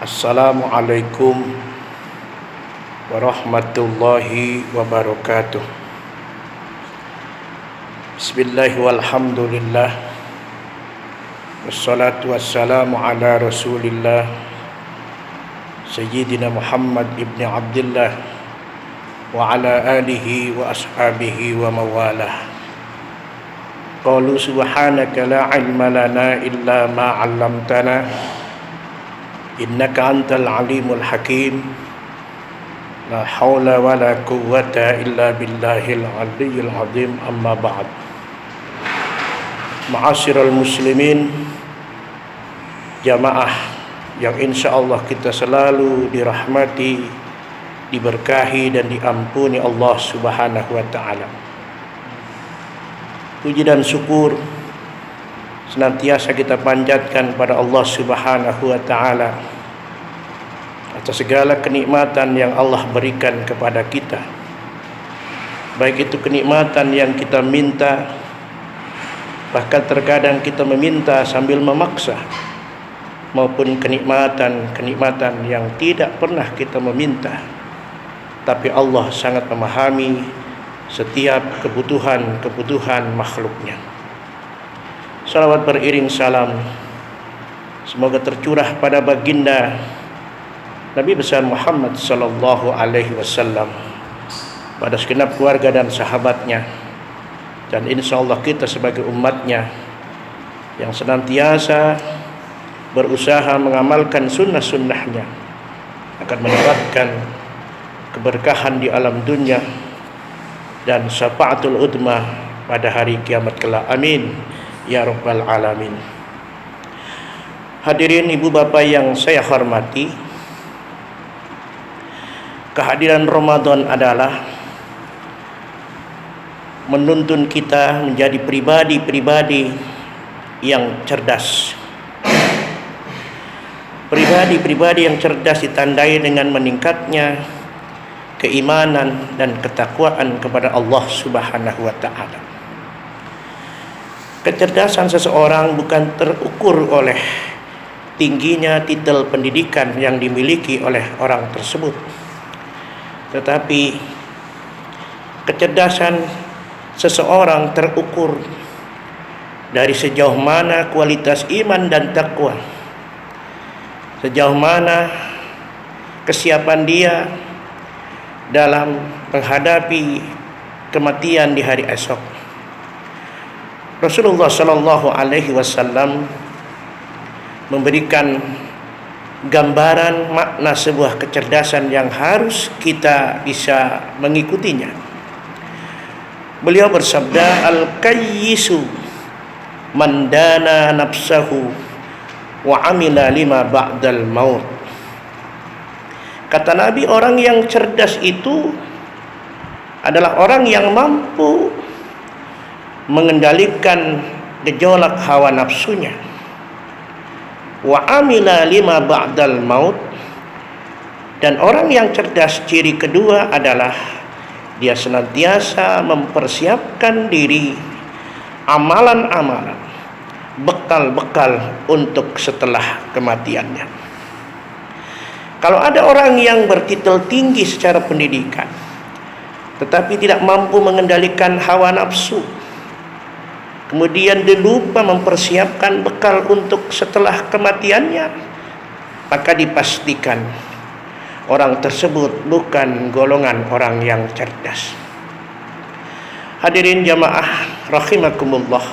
Assalamualaikum warahmatullahi wabarakatuh. Bismillah walhamdulillah, wassalatu wassalamu ala rasulillah Sayyidina Muhammad ibn Abdullah wa ala alihi wa ashabihi wa mawalah. Qalu subhanaka la ilma lana illa ma 'allamtana innaka antal alimul hakim. La haula wa la quwwata illa billahil aliyyil azim. Amma ba'd. Ma'asyiral muslimin, jamaah yang insyaallah kita selalu dirahmati, diberkahi dan diampuni Allah Subhanahu wa taala. Puji dan syukur senantiasa kita panjatkan pada Allah Subhanahu wa taala atas segala kenikmatan yang Allah berikan kepada kita. Baik itu kenikmatan yang kita minta, bahkan terkadang kita meminta sambil memaksa, maupun kenikmatan yang tidak pernah kita meminta, tapi Allah sangat memahami setiap kebutuhan makhluknya. Salawat beriring salam semoga tercurah pada baginda Nabi besar Muhammad sallallahu alaihi wasallam, pada segenap keluarga dan sahabatnya, dan insyaallah kita sebagai umatnya yang senantiasa berusaha mengamalkan sunnah-sunnahnya akan mendapatkan keberkahan di alam dunia dan syafaatul udma pada hari kiamat kelak. Amin ya rabbal alamin. Hadirin ibu bapak yang saya hormati, kehadiran Ramadan adalah menuntun kita menjadi pribadi-pribadi yang cerdas. Pribadi-pribadi yang cerdas ditandai dengan meningkatnya keimanan dan ketakwaan kepada Allah Subhanahu wa taala. Kecerdasan seseorang bukan terukur oleh tingginya titel pendidikan yang dimiliki oleh orang tersebut, tetapi kecerdasan seseorang terukur dari sejauh mana kualitas iman dan takwa, sejauh mana kesiapan dia dalam menghadapi kematian di hari esok. Rasulullah sallallahu alaihi wasallam memberikan gambaran makna sebuah kecerdasan yang harus kita bisa mengikutinya. Beliau bersabda, al-kayyisu man dana nafsahu wa amila lima ba'dal maut. Kata Nabi, orang yang cerdas itu adalah orang yang mampu mengendalikan gejolak hawa nafsunya. Wa amila lima ba'dal maut. Dan orang yang cerdas, ciri kedua adalah dia senantiasa mempersiapkan diri, amalan-amalan, bekal-bekal untuk setelah kematiannya. Kalau ada orang yang bertitel tinggi secara pendidikan tetapi tidak mampu mengendalikan hawa nafsu, kemudian dia lupa mempersiapkan bekal untuk setelah kematiannya, maka dipastikan orang tersebut bukan golongan orang yang cerdas. Hadirin jamaah rahimakumullah,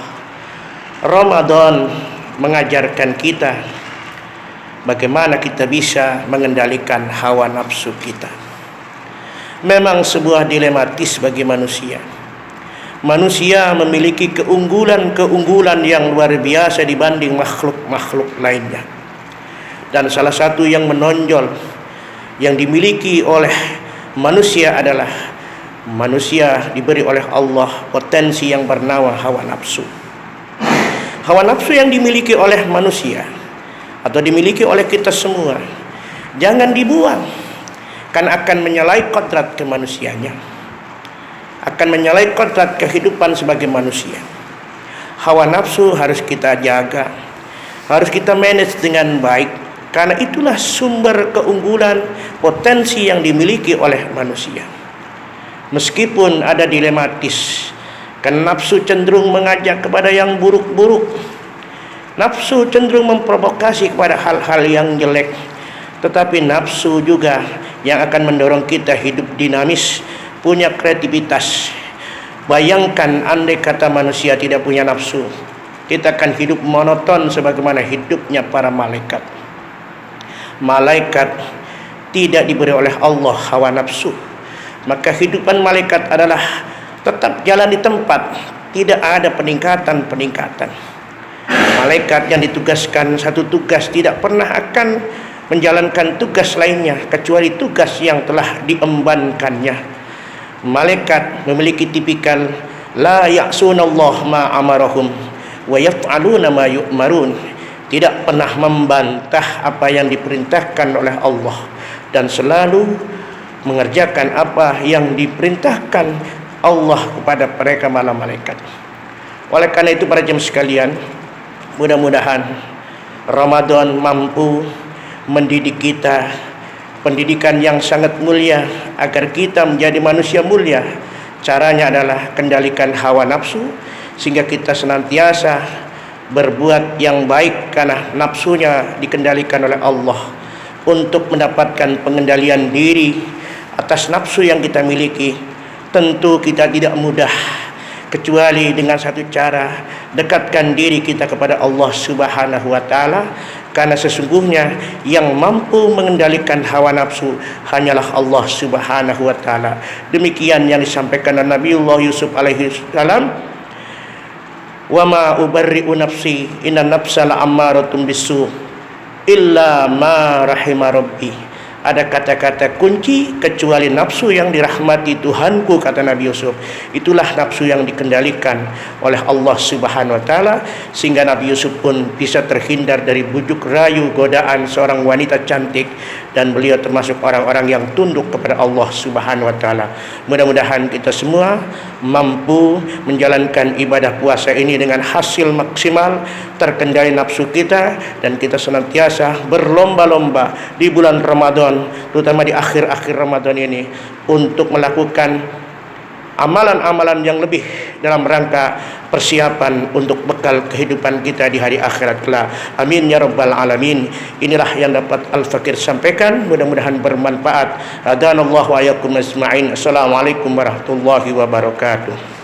Ramadan mengajarkan kita bagaimana kita bisa mengendalikan hawa nafsu kita. Memang sebuah dilematis bagi manusia. Manusia memiliki keunggulan yang luar biasa dibanding makhluk-makhluk lainnya. Dan salah satu yang menonjol yang dimiliki oleh manusia adalah manusia diberi oleh Allah potensi yang bernama hawa nafsu. Hawa nafsu yang dimiliki oleh manusia atau dimiliki oleh kita semua jangan dibuang, kan akan menyalahi kodrat kemanusianya, akan menyalahi kodrat kehidupan sebagai manusia. Hawa nafsu harus kita jaga, harus kita manage dengan baik, Karena itulah sumber keunggulan potensi yang dimiliki oleh manusia. Meskipun ada dilematis, karena nafsu cenderung mengajak kepada yang buruk-buruk, nafsu cenderung memprovokasi kepada hal-hal yang jelek, tetapi nafsu juga yang akan mendorong kita hidup dinamis, punya kreativitas. Bayangkan andai kata manusia tidak punya nafsu, kita akan hidup monoton sebagaimana hidupnya para malaikat. Malaikat tidak diberi oleh Allah hawa nafsu, maka kehidupan malaikat adalah tetap jalan di tempat, tidak ada peningkatan. Malaikat yang ditugaskan satu tugas tidak pernah akan menjalankan tugas lainnya kecuali tugas yang telah diembankannya. Malaikat memiliki tipikal la ya'sunallah ma amarahum wa yaf'aluna ma yu'marun, tidak pernah membantah apa yang diperintahkan oleh Allah dan selalu mengerjakan apa yang diperintahkan Allah kepada mereka malaikat. Oleh karena itu para jemaah sekalian, mudah-mudahan Ramadan mampu mendidik kita pendidikan yang sangat mulia agar kita menjadi manusia mulia. Caranya adalah kendalikan hawa nafsu sehingga kita senantiasa berbuat yang baik karena nafsunya dikendalikan oleh Allah. Untuk mendapatkan pengendalian diri atas nafsu yang kita miliki, tentu kita tidak mudah kecuali dengan satu cara, dekatkan diri kita kepada Allah Subhanahu wa taala, karena sesungguhnya yang mampu mengendalikan hawa nafsu hanyalah Allah Subhanahu wa taala. Demikian yang disampaikan oleh Nabiullah Yusuf alaihi salam, wa ma ubarri'u nafsi inna nafsa la'ammaratun bisu illa ma rahima rabbi. Ada kata-kata kunci, kecuali nafsu yang dirahmati Tuhanku, kata Nabi Yusuf. Itulah nafsu yang dikendalikan oleh Allah Subhanahu wa taala, sehingga Nabi Yusuf pun bisa terhindar dari bujuk rayu godaan seorang wanita cantik, dan beliau termasuk orang-orang yang tunduk kepada Allah Subhanahu wa taala. Mudah-mudahan kita semua mampu menjalankan ibadah puasa ini dengan hasil maksimal, terkendali nafsu kita, dan kita senantiasa berlomba-lomba di bulan Ramadan, terutama di akhir-akhir Ramadan ini, untuk melakukan amalan-amalan yang lebih dalam rangka persiapan untuk bekal kehidupan kita di hari akhirat kelak. Amin ya rabbal alamin. Inilah yang dapat Al-Fakir sampaikan, mudah-mudahan bermanfaat. Hadanallahu wa iyyakum ajma'in. Assalamualaikum warahmatullahi wabarakatuh.